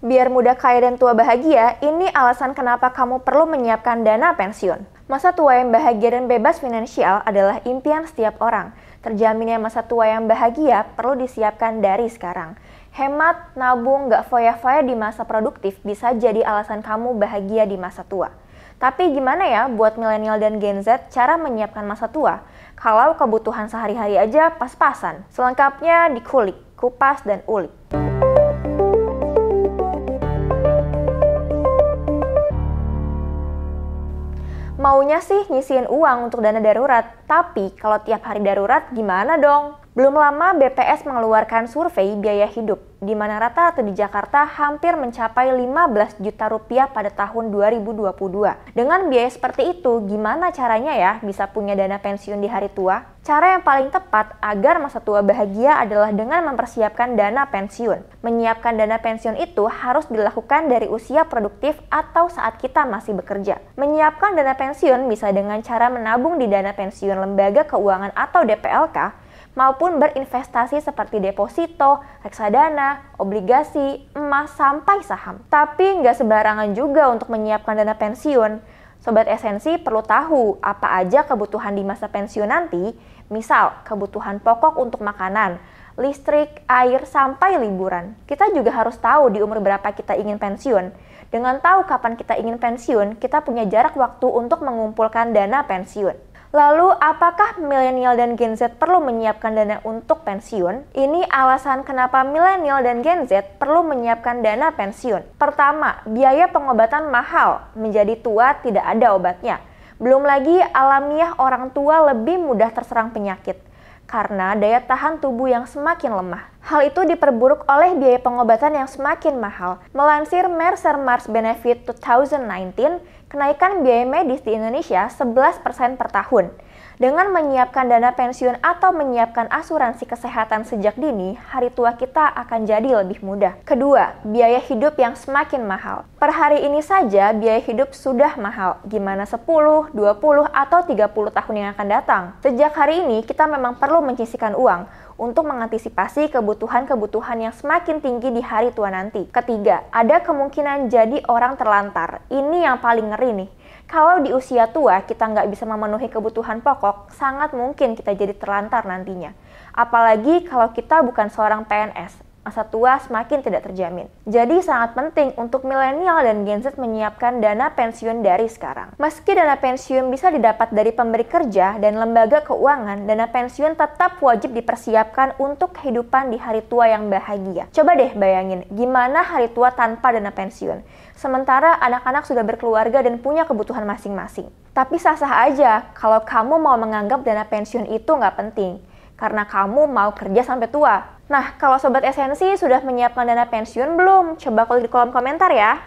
Biar muda kaya dan tua bahagia, ini alasan kenapa kamu perlu menyiapkan dana pensiun. Masa tua yang bahagia dan bebas finansial adalah impian setiap orang. Terjaminnya masa tua yang bahagia perlu disiapkan dari sekarang. Hemat, nabung, gak foya-foya di masa produktif bisa jadi alasan kamu bahagia di masa tua. Tapi gimana ya buat milenial dan Gen Z cara menyiapkan masa tua? Kalau kebutuhan sehari-hari aja pas-pasan. Selengkapnya dikulik, kupas, dan ulik. Maunya sih nyisihin uang untuk dana darurat, tapi kalau tiap hari darurat gimana dong? Belum lama BPS mengeluarkan survei biaya hidup, di mana rata-rata di Jakarta hampir mencapai 15 juta rupiah pada tahun 2022. Dengan biaya seperti itu, gimana caranya ya bisa punya dana pensiun di hari tua? Cara yang paling tepat agar masa tua bahagia adalah dengan mempersiapkan dana pensiun. Menyiapkan dana pensiun itu harus dilakukan dari usia produktif atau saat kita masih bekerja. Menyiapkan dana pensiun bisa dengan cara menabung di dana pensiun lembaga keuangan atau DPLK, maupun berinvestasi seperti deposito, reksadana, obligasi, emas, sampai saham. Tapi nggak sembarangan juga untuk menyiapkan dana pensiun. Sobat Esensi perlu tahu apa aja kebutuhan di masa pensiun nanti, misal kebutuhan pokok untuk makanan, listrik, air, sampai liburan. Kita juga harus tahu di umur berapa kita ingin pensiun. Dengan tahu kapan kita ingin pensiun, kita punya jarak waktu untuk mengumpulkan dana pensiun. Lalu, apakah milenial dan Gen Z perlu menyiapkan dana untuk pensiun? Ini alasan kenapa milenial dan Gen Z perlu menyiapkan dana pensiun. Pertama, biaya pengobatan mahal, menjadi tua tidak ada obatnya. Belum lagi alamiah orang tua lebih mudah terserang penyakit karena daya tahan tubuh yang semakin lemah. Hal itu diperburuk oleh biaya pengobatan yang semakin mahal. Melansir Mercer Mars Benefit 2019, kenaikan biaya medis di Indonesia 11% per tahun. Dengan menyiapkan dana pensiun atau menyiapkan asuransi kesehatan sejak dini, hari tua kita akan jadi lebih mudah. Kedua, biaya hidup yang semakin mahal. Per hari ini saja biaya hidup sudah mahal. Gimana 10, 20, atau 30 tahun yang akan datang? Sejak hari ini kita memang perlu menyisihkan uang untuk mengantisipasi kebutuhan-kebutuhan yang semakin tinggi di hari tua nanti. Ketiga, ada kemungkinan jadi orang terlantar. Ini yang paling ngeri nih. Kalau di usia tua kita nggak bisa memenuhi kebutuhan pokok, sangat mungkin kita jadi terlantar nantinya. Apalagi kalau kita bukan seorang PNS, masa tua semakin tidak terjamin. Jadi sangat penting untuk milenial dan Gen Z menyiapkan dana pensiun dari sekarang. Meski dana pensiun bisa didapat dari pemberi kerja dan lembaga keuangan, dana pensiun tetap wajib dipersiapkan untuk kehidupan di hari tua yang bahagia. Coba deh bayangin, gimana hari tua tanpa dana pensiun? Sementara anak-anak sudah berkeluarga dan punya kebutuhan masing-masing. Tapi sah-sah aja kalau kamu mau menganggap dana pensiun itu nggak penting, karena kamu mau kerja sampai tua. Nah, kalau Sobat Esensi sudah menyiapkan dana pensiun belum? Coba tulis di kolom komentar ya.